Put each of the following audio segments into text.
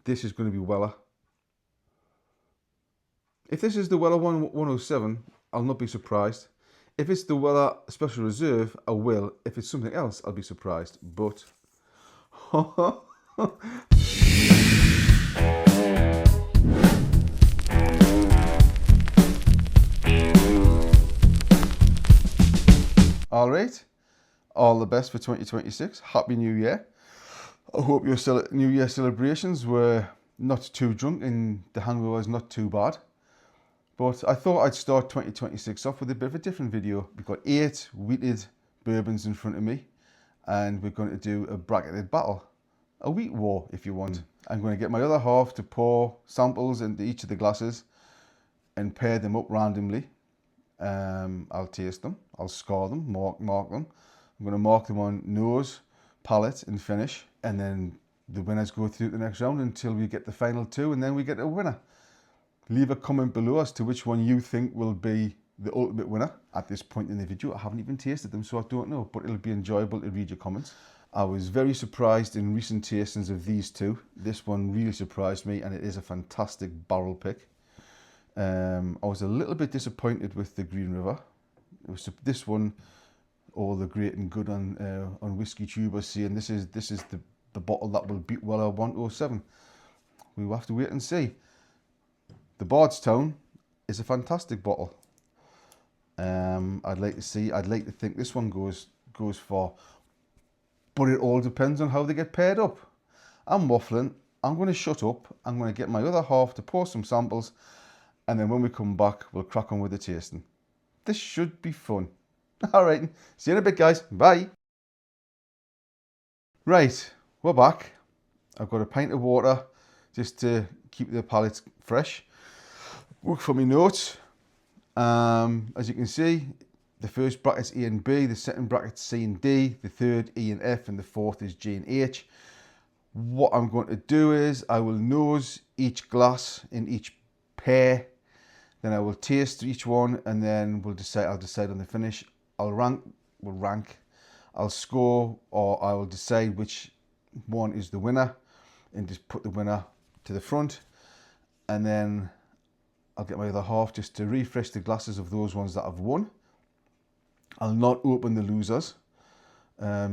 this is going to be Weller. If this is the Weller 107, I'll not be surprised. If it's the Weller Special Reserve, I will. If it's something else, I'll be surprised. But all right, all the best for 2026. Happy New Year. I hope your New Year celebrations were not too drunk and the hangover is not too bad. But I thought I'd start 2026 off with a bit of a different video. We've got 8 wheated bourbons in front of me, and we're going to do a bracketed battle. A wheat war, if you want. I'm going to get my other half to pour samples into each of the glasses and pair them up randomly. I'll taste them, I'll score them, mark them. I'm going to mark them on nose, palate and finish. And then the winners go through the next round until we get the final 2, and then we get a winner. Leave a comment below as to which one you think will be the ultimate winner. At this point in the video, I haven't even tasted them, so I don't know, but it'll be enjoyable to read your comments. I was very surprised in recent tastings of these two. This one really surprised me, and it is a fantastic barrel pick. I was a little bit disappointed with the Green River. It was this one, all the great and good on Whiskey Tube are saying this is the bottle that will beat Weller 107. We will have to wait and see. The Bardstown is a fantastic bottle. I'd like to think this one goes far, but it all depends on how they get paired up. I'm waffling. I'm going to shut up. I'm going to get my other half to pour some samples, and then when we come back, we'll crack on with the tasting. This should be fun. All right, see you in a bit, guys. Bye. Right, we're back. I've got a pint of water just to keep the palate fresh. Work for my notes. As you can see, the first bracket's A and B, the second bracket's C and D, the third E and F, and the fourth is G and H. What I'm going to do is I will nose each glass in each pair, then I will taste each one, and then I'll decide on the finish. I'll rank, I'll score, or I will decide which one is the winner and just put the winner to the front, and then I'll get my other half just to refresh the glasses of those ones that I've won. I'll not open the losers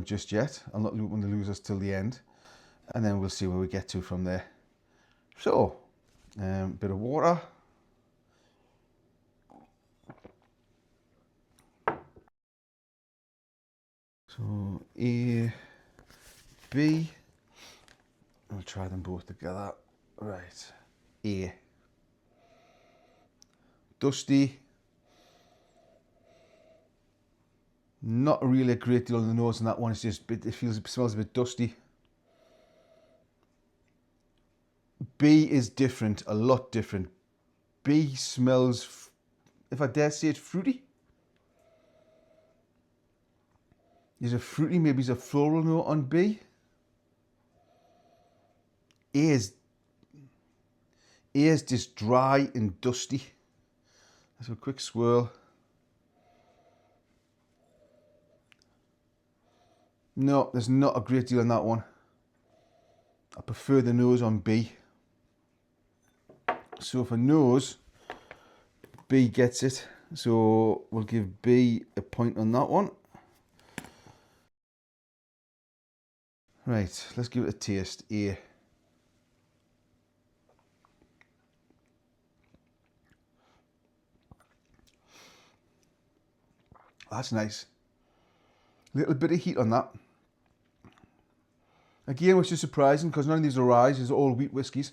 just yet. I'll not open the losers till the end, and then we'll see where we get to from there. So, bit of water. So A, B. I'll try them both together. Right, A. Dusty. Not really a great deal on the nose on that one. It's just it smells a bit dusty. B is different, a lot different. B smells, if I dare say it, fruity. There's a fruity, maybe there's a floral note on B. A is just dry and dusty. Let's have a quick swirl. No, there's not a great deal on that one. I prefer the nose on B. So for nose, B gets it. So we'll give B a point on that one. Right, let's give it a taste. A. That's nice. Little bit of heat on that. Again, which is surprising because none of these are rye, these are all wheat whiskies.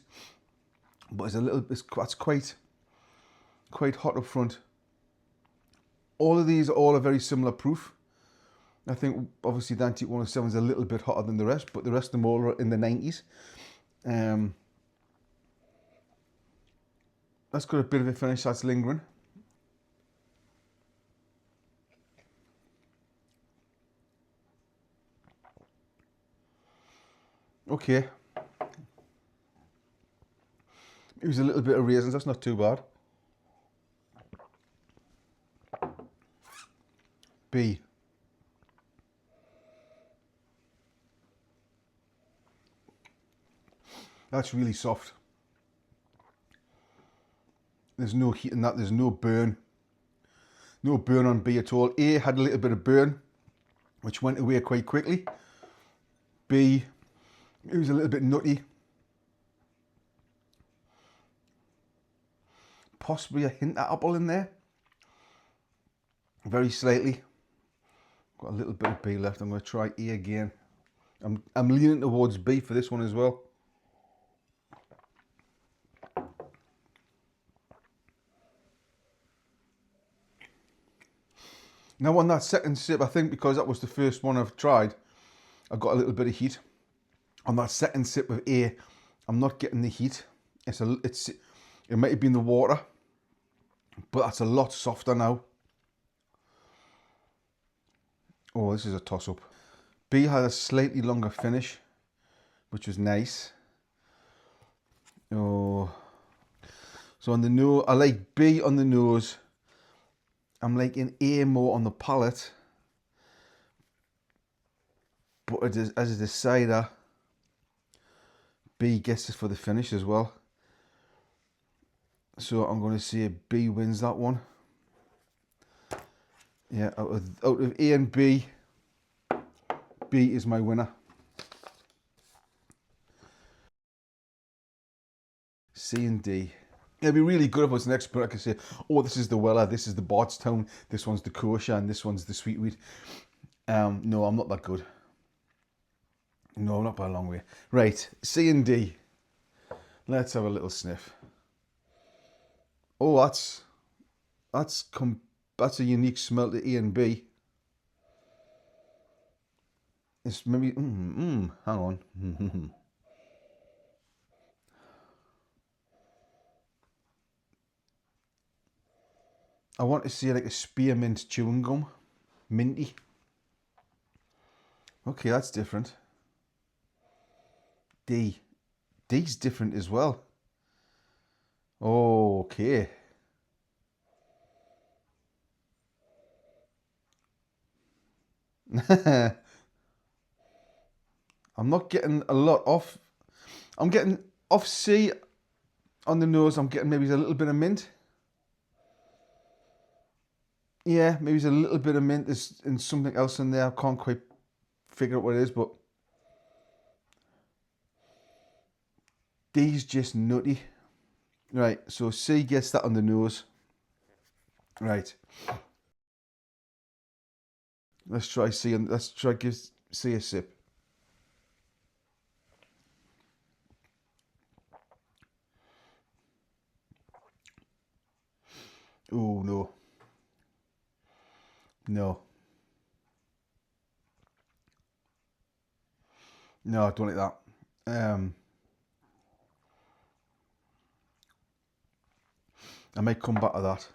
But that's quite hot up front. All of these are very similar proof. I think obviously the Antique 107 is a little bit hotter than the rest, but the rest of them all are in the 90s. That's got a bit of a finish that's lingering. Okay. Use a little bit of raisins, that's not too bad. B. That's really soft. There's no heat in that. There's no burn. No burn on B at all. A had a little bit of burn, which went away quite quickly. B, it was a little bit nutty. Possibly a hint of apple in there. Very slightly. Got a little bit of B left. I'm going to try A again. I'm leaning towards B for this one as well. Now on that second sip, I think because that was the first one I've tried, I got a little bit of heat. On that second sip of A, I'm not getting the heat. It might have been the water, but that's a lot softer now. Oh, this is a toss-up. B had a slightly longer finish, which was nice. Oh, so on the nose, I like B on the nose. I'm liking A more on the palate, but as a decider, B gets it for the finish as well. So I'm going to say B wins that one. Yeah, out of A and B, B is my winner. C and D. It'd be really good if I was an expert. I could say, oh, this is the Weller, this is the Bardstown, this one's the Kosher, and this one's the Sweet Wheat. No, I'm not that good. No, not by a long way. Right, C and D. Let's have a little sniff. Oh, that's a unique smell to A and B. It's maybe hang on. I want to see like a spearmint chewing gum, minty. Okay, that's different. D. D's different as well. Oh, okay. I'm not getting a lot off. I'm getting off C on the nose. I'm getting maybe a little bit of mint. Yeah, maybe there's a little bit of mint. There's something else in there. I can't quite figure out what it is, but D's just nutty. Right, so C gets that on the nose. Right. Let's try C and let's try give C a sip. Oh no. No. No, I don't like that. I might come back to that.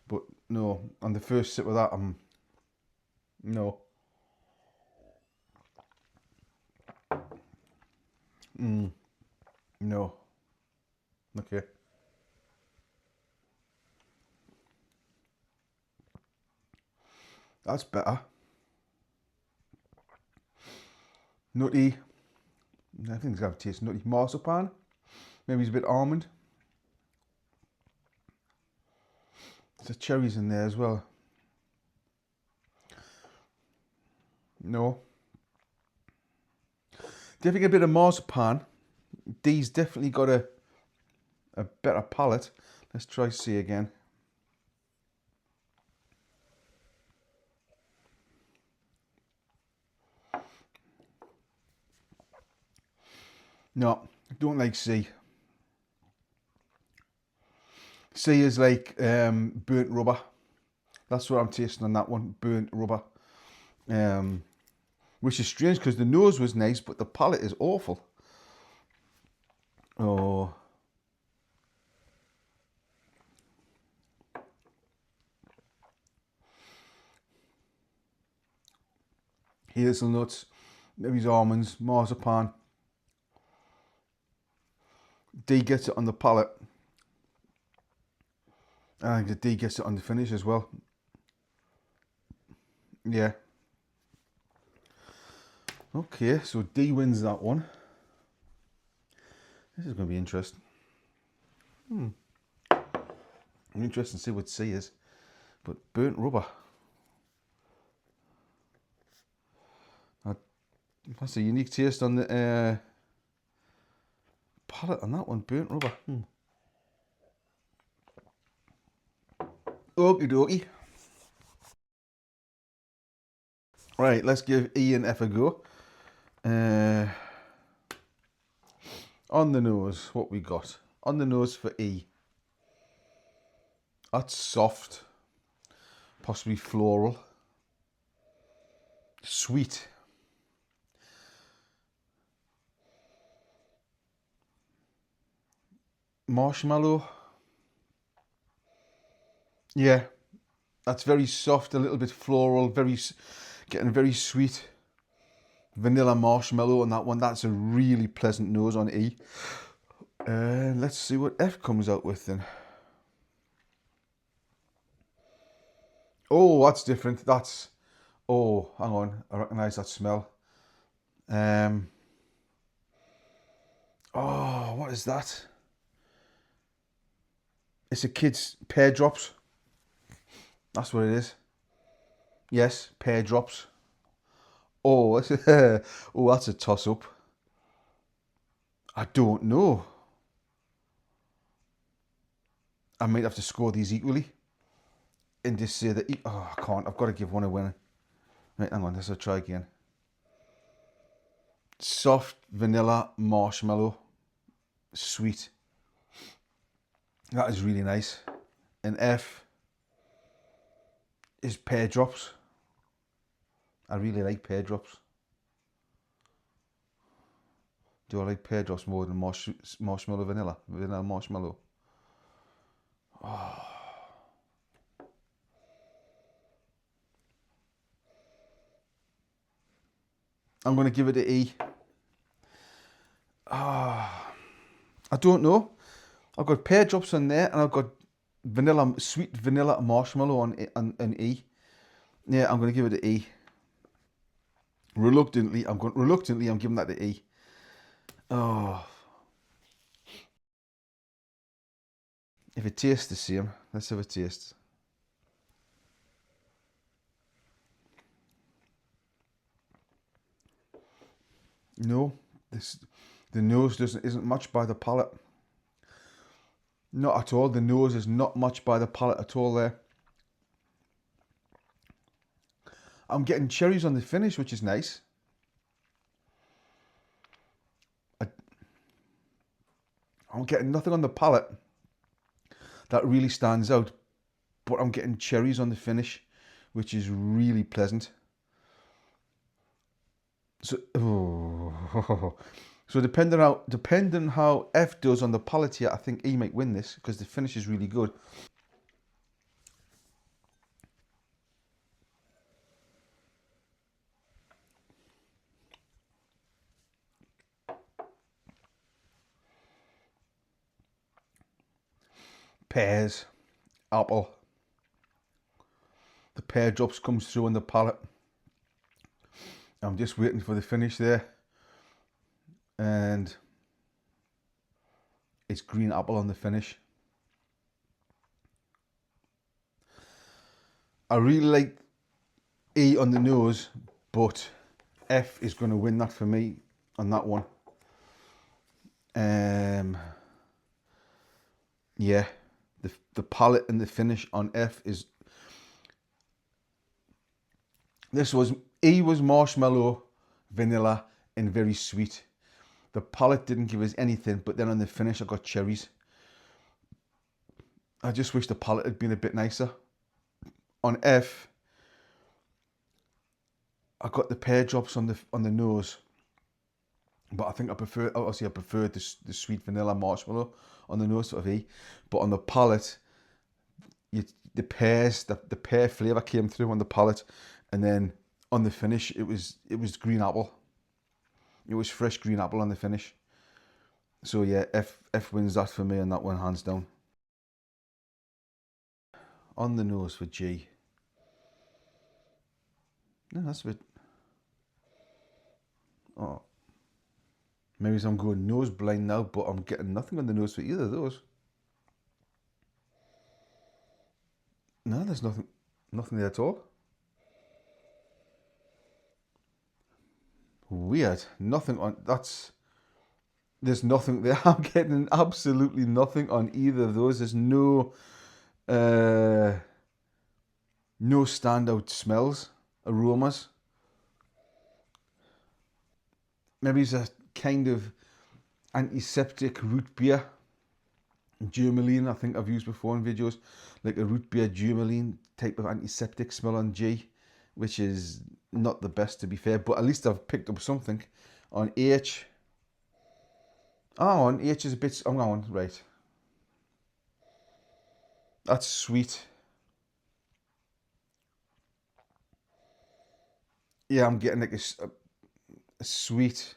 But no, on the first sip of that, no. No. Okay. That's better. Nutty. I think it's got a taste nutty. Marzipan. Maybe it's a bit almond. There's cherries in there as well. No. Definitely get a bit of marzipan. D's definitely got a better palate. Let's try C again. No, I don't like C. C is like burnt rubber. That's what I'm tasting on that one, burnt rubber. Which is strange because the nose was nice, but the palate is awful. Oh. Hazelnuts, maybe almonds, marzipan. D gets it on the palate. I think the D gets it on the finish as well. Yeah. Okay, so D wins that one. This is going to be interesting. I'm interested to see what C is. But burnt rubber. That's a unique taste on the palate on that one. Burnt rubber. Okie dokie. Right, let's give E and F a go. On the nose, what we got? On the nose for E. That's soft. Possibly floral. Sweet. Marshmallow. Yeah, that's very soft, a little bit floral, getting very sweet. Vanilla marshmallow on that one. That's a really pleasant nose on E. Let's see what F comes out with then. Oh, that's different. That's, oh, hang on. I recognise that smell. Oh, what is that? It's a kid's pear drops. That's what it is. Yes, pear drops. Oh, oh, that's a toss-up. I don't know. I might have to score these equally. And just say that, oh, I can't. I've got to give one a winner. Right, hang on. Let's try again. Soft vanilla marshmallow. Sweet. That is really nice. And F is pear drops. I really like pear drops. Do I like pear drops more than marshmallow vanilla? Vanilla marshmallow. Oh. I'm going to give it an E. I don't know. I've got pear drops on there, and I've got sweet vanilla marshmallow on E. Yeah, I'm going to give it an E. Reluctantly, I'm giving that an E. Oh. If it tastes the same, let's have a taste. No, the nose isn't much by the palate. Not at all. The nose is not much by the palate at all there. I'm getting cherries on the finish, which is nice. I'm getting nothing on the palate that really stands out, but I'm getting cherries on the finish, which is really pleasant. So, so depending how F does on the palate here, I think E might win this because the finish is really good. Pears, apple. The pear drops comes through on the palate. I'm just waiting for the finish there. And it's green apple on the finish. I really like E on the nose, but F is going to win that for me on that one. Yeah, the palate and the finish on F is. E was marshmallow, vanilla, and very sweet. The palate didn't give us anything, but then on the finish I got cherries. I just wish the palate had been a bit nicer. On F, I got the pear drops on the nose, but I think I preferred the sweet vanilla marshmallow on the nose of E. But on the palate, the pear flavour came through on the palate, and then on the finish it was green apple. It was fresh green apple on the finish. So yeah, F wins that for me on that one, hands down. On the nose for G. No, that's a bit. Oh. Maybe I'm going nose blind now, but I'm getting nothing on the nose for either of those. No, there's nothing there at all. Weird. Nothing on, there's nothing there. I'm getting absolutely nothing on either of those. There's no standout smells, aromas. Maybe it's a kind of antiseptic root beer. Tourmaline, I think I've used before in videos, like a root beer tourmaline type of antiseptic smell on G, which is not the best, to be fair, but at least I've picked up something. On H, on H is a bit, I'm going, right. That's sweet. Yeah, I'm getting like a sweet,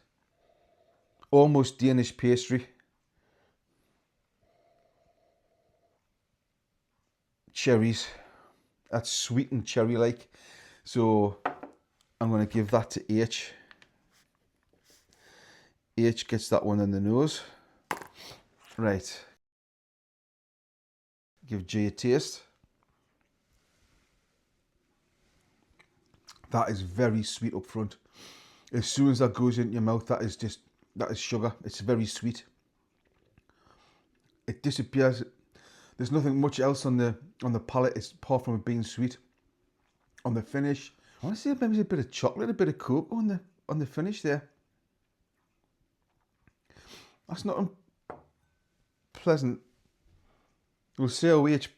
almost Danish pastry. Cherries. That's sweet and cherry-like. So I'm going to give that to H. H gets that one in the nose. Right. Give G a taste. That is very sweet up front. As soon as that goes into your mouth, that is sugar. It's very sweet. It disappears. There's nothing much else on the palate, it's apart from it being sweet. On the finish, I want to say maybe a bit of chocolate, a bit of cocoa on the finish there. That's not unpleasant. We'll see how H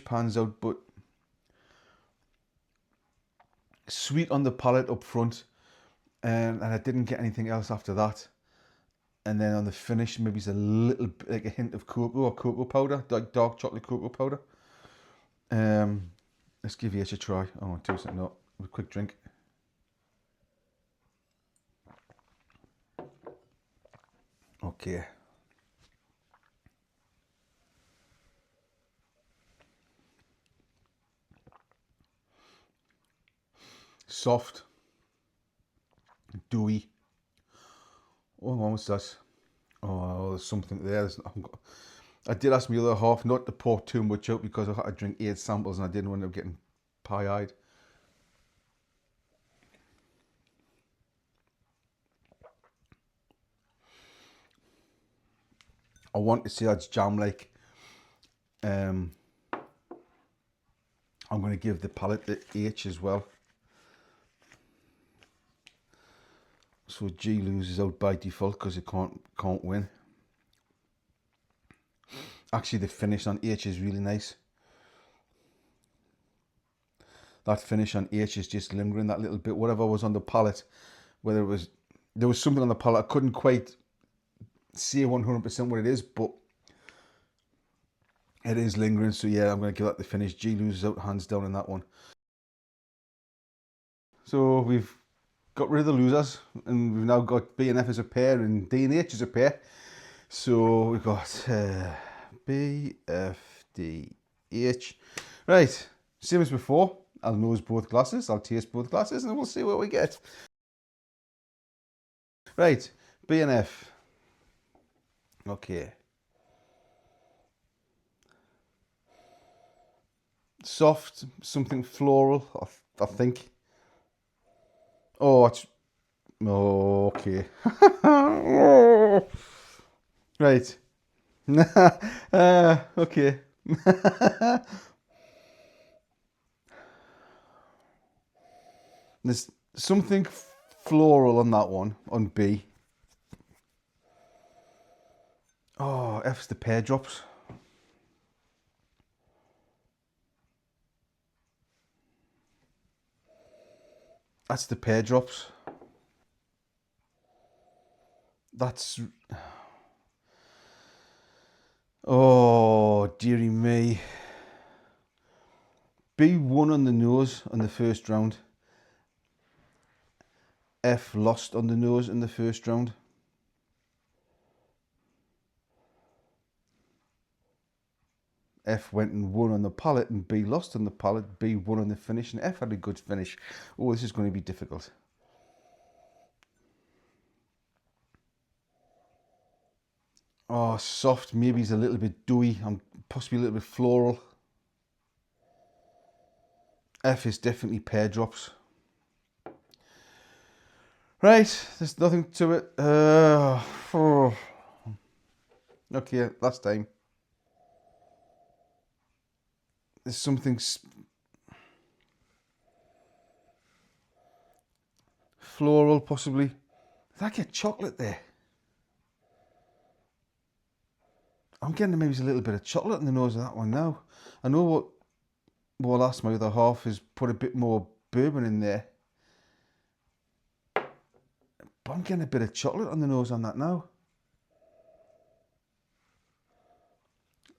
pans out, but sweet on the palate up front, and I didn't get anything else after that. And then on the finish, maybe it's a little bit, like a hint of cocoa or cocoa powder, like dark chocolate cocoa powder. Let's give H a try. Oh, 2 seconds, no, a quick drink. Okay. Soft, dewy. Oh, what's that? Oh, there's something there. I did ask my other half not to pour too much out because I had to drink 8 samples and I didn't want to getting pie-eyed. I want to say that's jam-like. I'm going to give the palate the H as well. So G loses out by default because it can't win. Actually, the finish on H is really nice. That finish on H is just lingering, that little bit. Whatever was on the palate, there was something on the palate. I couldn't quite say 100% what it is, but it is lingering. So yeah, I'm going to give that the finish. G loses out hands down in that one. So we've got rid of the losers, and we've now got B and F as a pair and D and H as a pair. So we've got B, F, D, H. Right, same as before. I'll nose both glasses, I'll taste both glasses, and we'll see what we get. Right, B and F. Okay. Soft, something floral, I think. Oh, it's... Oh, okay. Right. Okay. There's something floral on that one, on B. Oh, F's the pear drops. That's the pear drops. That's... Oh, dearie me. B won on the nose on the first round. F lost on the nose in the first round. F went and won on the palate and B lost on the palate. B won on the finish and F had a good finish. Oh, this is going to be difficult. Oh, soft, maybe it's a little bit dewy, possibly a little bit floral. F is definitely pear drops. Right, there's nothing to it. Okay, last time. There's something floral, possibly. Did I get chocolate there? I'm getting maybe a little bit of chocolate in the nose of that one now. I know what we'll ask my other half is put a bit more bourbon in there. But I'm getting a bit of chocolate on the nose on that now.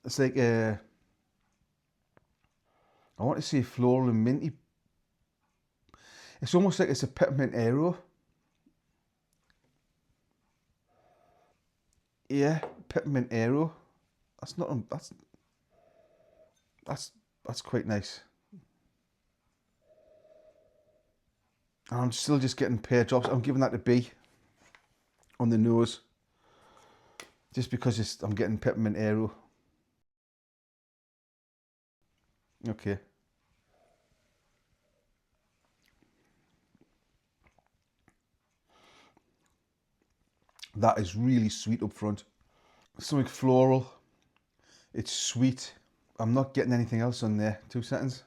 It's like I want to say floral and minty. It's almost like it's a peppermint aero. Yeah, peppermint aero. That's not that's quite nice. And I'm still just getting pear drops. I'm giving that a B on the nose, just because I'm getting peppermint aero. Okay. That is really sweet up front. Something floral. It's sweet. I'm not getting anything else on there. 2 seconds.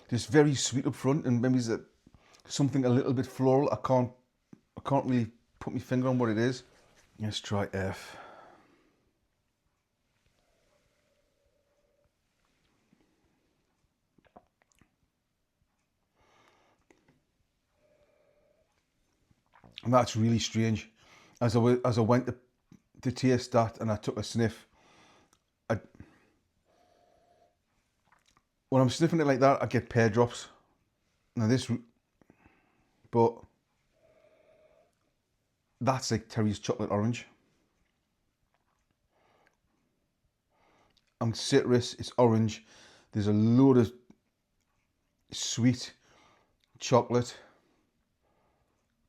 Just very sweet up front, and maybe there's something a little bit floral. I can't really put my finger on what it is. Let's try F. And that's really strange. As I went to taste that and I took a sniff, when I'm sniffing it like that, I get pear drops. Now but that's like Terry's chocolate orange. I'm citrus, it's orange. There's a load of sweet chocolate.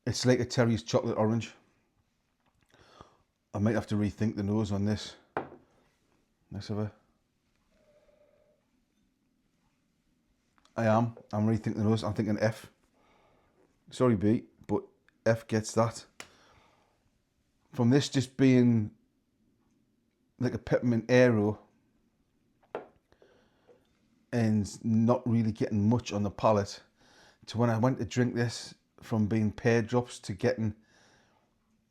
It's like a Terry's chocolate orange. I might have to rethink the nose on this. Let's have a... I'm rethinking the nose. I'm thinking F. Sorry, B, but F gets that. From this just being like a peppermint aero and not really getting much on the palate, to when I went to drink this, from being pear drops to getting,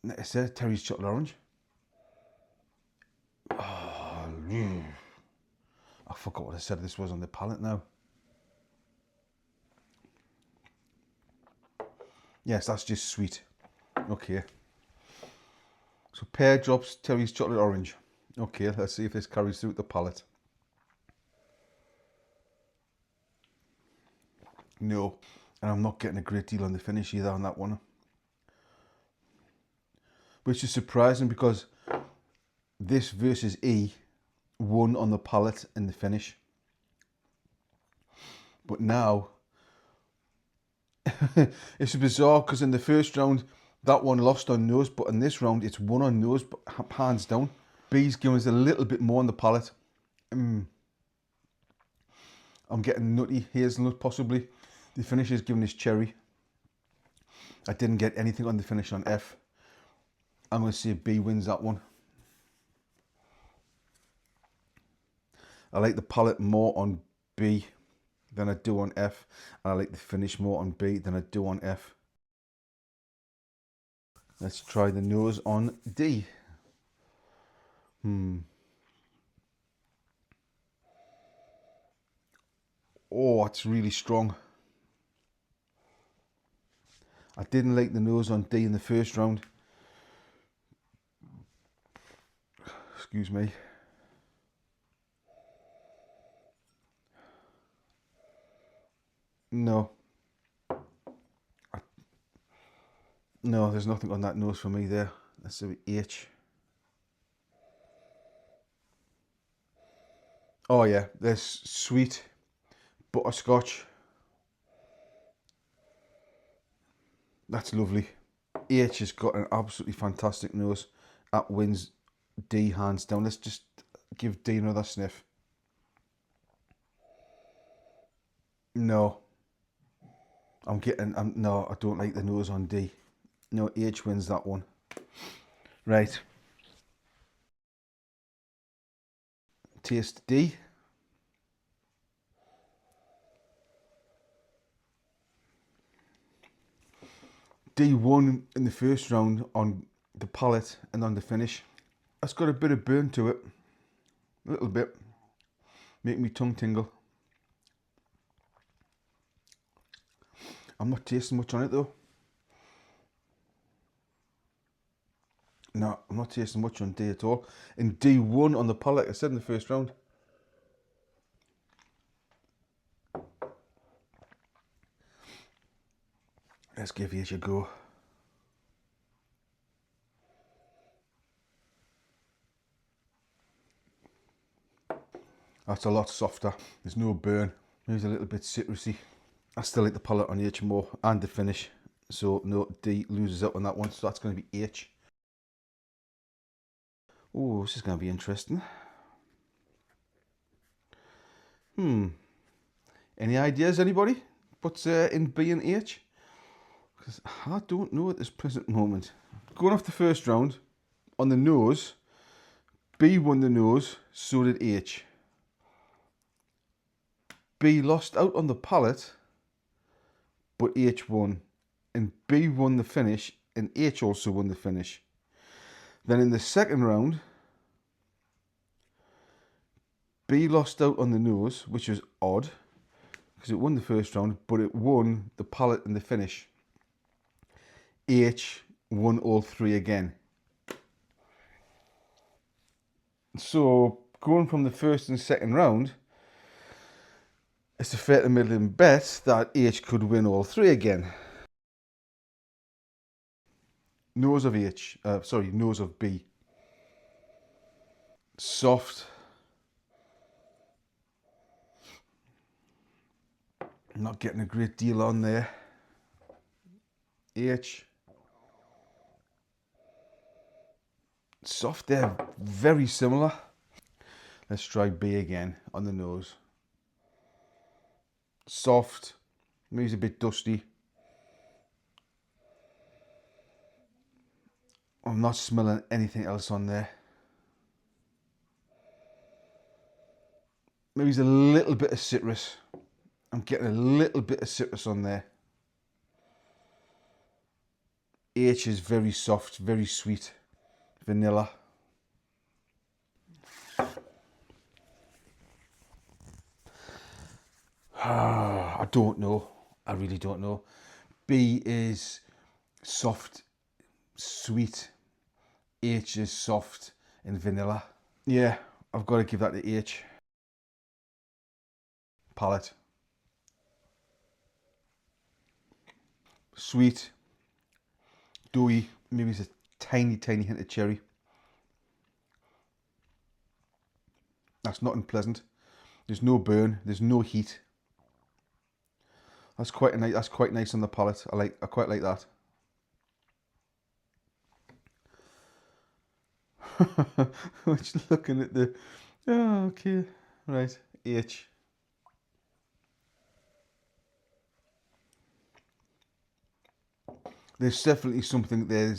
like I said, Terry's chocolate orange. Oh, I forgot what I said this was on the palate now. Yes, that's just sweet. Okay. So pear drops, Terry's chocolate orange. Okay, let's see if this carries through the palate. No, and I'm not getting a great deal on the finish either on that one. Which is surprising, because this versus E won on the palate in the finish. But now, it's bizarre, because in the first round, that one lost on nose, but in this round, it's won on nose, but hands down. B's giving us a little bit more on the palate. I'm getting nutty hazelnut, possibly. The finish is giving us cherry. I didn't get anything on the finish on F. I'm going to say B wins that one. I like the palate more on B than I do on F. And I like the finish more on B than I do on F. Let's try the nose on D. Oh, it's really strong. I didn't like the nose on D in the first round. Excuse me. No. No, there's nothing on that nose for me there. Let's do H. Oh yeah, there's sweet butterscotch. That's lovely. H has got an absolutely fantastic nose. That wins D hands down. Let's just give D another sniff. No. No, I don't like the nose on D. No, H wins that one. Right. Taste D. D won in the first round on the palate and on the finish. It's got a bit of burn to it. A little bit. Make me tongue tingle. I'm not tasting much on it though. No, I'm not tasting much on D at all. And D won on the palate, like I said in the first round. Let's give H a go. That's a lot softer. There's no burn. Maybe a little bit citrusy. I still like the palate on H more and the finish. So no, D loses out on that one. So that's going to be H. Oh, this is going to be interesting. Any ideas, anybody? What's in B and H? Because I don't know at this present moment. Going off the first round, on the nose, B won the nose, so did H. B lost out on the palate, but H won. And B won the finish, and H also won the finish. Then in the second round, B lost out on the nose, which was odd, because it won the first round, but it won the palate and the finish. H won all three again. So, going from the first and second round, it's a fair to middling bet that H could win all three again. Nose of H, nose of B. Soft. I'm not getting a great deal on there. H. Soft there, very similar. Let's try B again on the nose. Soft, maybe it's a bit dusty. I'm not smelling anything else on there. Maybe it's a little bit of citrus. I'm getting a little bit of citrus on there. H is very soft, very sweet. Vanilla. I don't know. I really don't know. B is soft, sweet. H is soft and vanilla. Yeah, I've got to give that to H. Palate. Sweet, dewy, maybe it's a tiny hint of cherry. That's not unpleasant. There's no burn, there's no heat. That's quite nice on the palate. I quite like that. Just looking at the, oh, okay, right, H. There's definitely something there.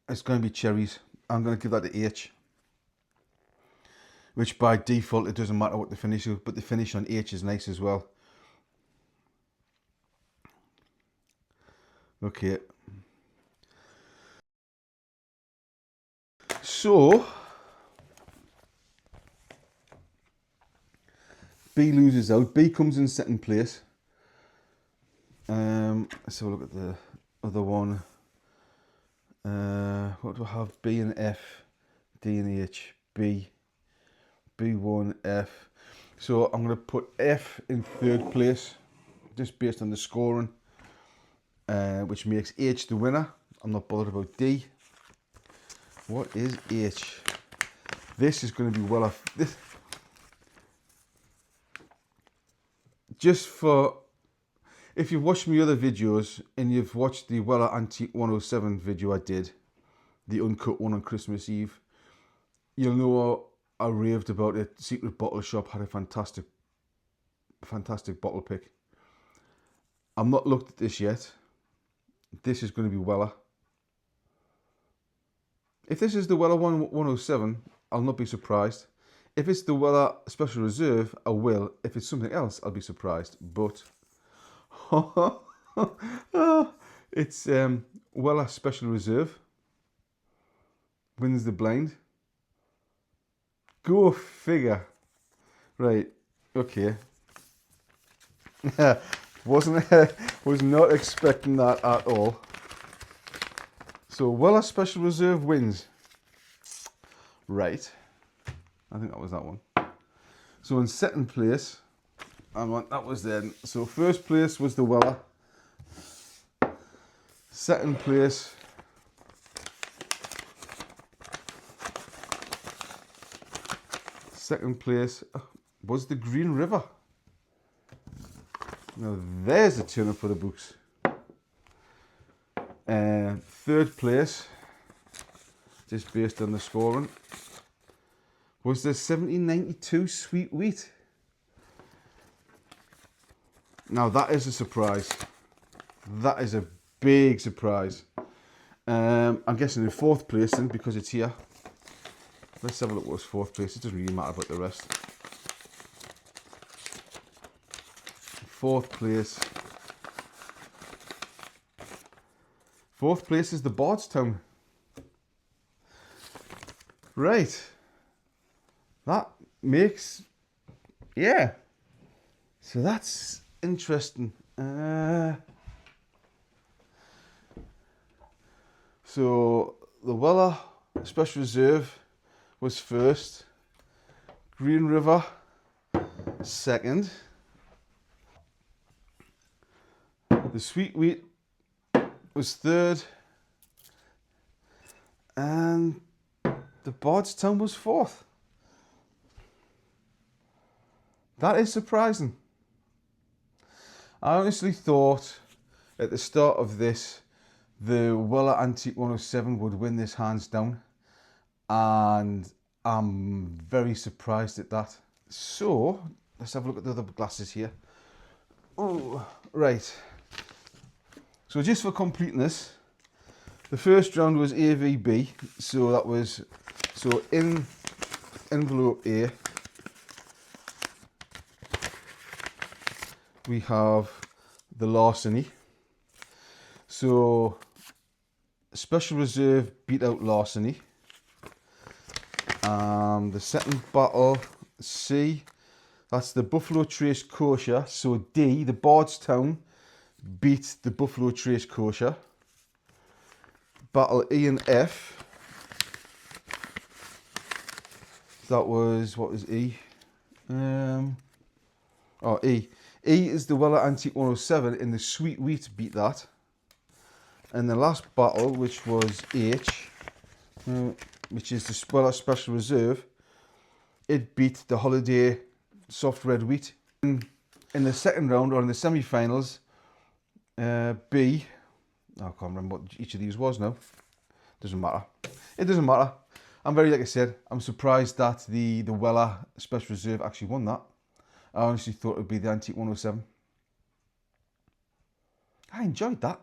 It's going to be cherries. I'm going to give that to H. Which by default, it doesn't matter what the finish is, but the finish on H is nice as well. Okay. So, B loses out. B comes in second place. Let's have a look at the other one. What do I have? B and F, D and H, B, B1, F. So I'm going to put F in third place, just based on the scoring, which makes H the winner. I'm not bothered about D. What is H? This is going to be well off. Just for If you've watched my other videos and you've watched the Weller Antique 107 video I did, the uncut one on Christmas Eve, you'll know I raved about it. Secret Bottle Shop had a fantastic bottle pick. I've not looked at this yet. This is going to be Weller. If this is the Weller 107, I'll not be surprised. If it's the Weller Special Reserve, I will. If it's something else, I'll be surprised. But it's Weller Special Reserve. Wins the blind. Go figure. Right. Okay. Was not expecting that at all. So Weller Special Reserve wins. Right. I think that was that one. So in second place, that was then. So first place was the Weller. Second place was the Green River. Now there's a turn up for the books. Third place, just based on the scoring, was the 1792 Sweet Wheat. Now that is a surprise. That is a big surprise. I'm guessing in fourth place then, because it's here. Let's have a look what was fourth place. It doesn't really matter about the rest. Fourth place. Fourth place is the Bardstown. Right. That makes... Yeah. So that's interesting. So the Weller Special Reserve was first. Green River second. The Sweet Wheat was third. And the Bardstown was fourth. That is surprising. I honestly thought at the start of this, the Weller Antique 107 would win this hands down. And I'm very surprised at that. So, let's have a look at the other glasses here. Oh, right. So just for completeness, the first round was AVB. So that was, so in envelope A, we have the Larceny. So Special Reserve beat out Larceny. The second battle, C, that's the Buffalo Trace Kosher. So D, the Bardstown beat the Buffalo Trace Kosher. Battle E and F. That was, what was E? E. E is the Weller Antique 107, and the Sweet Wheat beat that. And the last battle, which was H, which is the Weller Special Reserve, it beat the Holladay Soft Red Wheat. In the second round, or in the semi-finals, B, I can't remember what each of these was now. Doesn't matter. It doesn't matter. I'm very, like I said, I'm surprised that the Weller Special Reserve actually won that. I honestly thought it would be the Antique 107. I enjoyed that.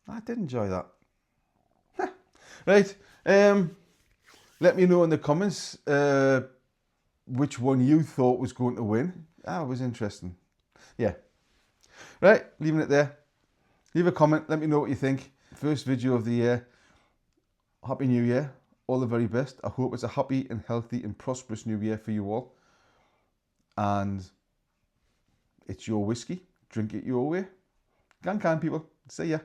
I did enjoy that. Right. Let me know in the comments which one you thought was going to win. That was interesting. Yeah. Right, leaving it there. Leave a comment, let me know what you think. First video of the year. Happy New Year. All the very best. I hope it's a happy and healthy and prosperous New Year for you all. And it's your whiskey. Drink it your way. Gang can, people. See ya.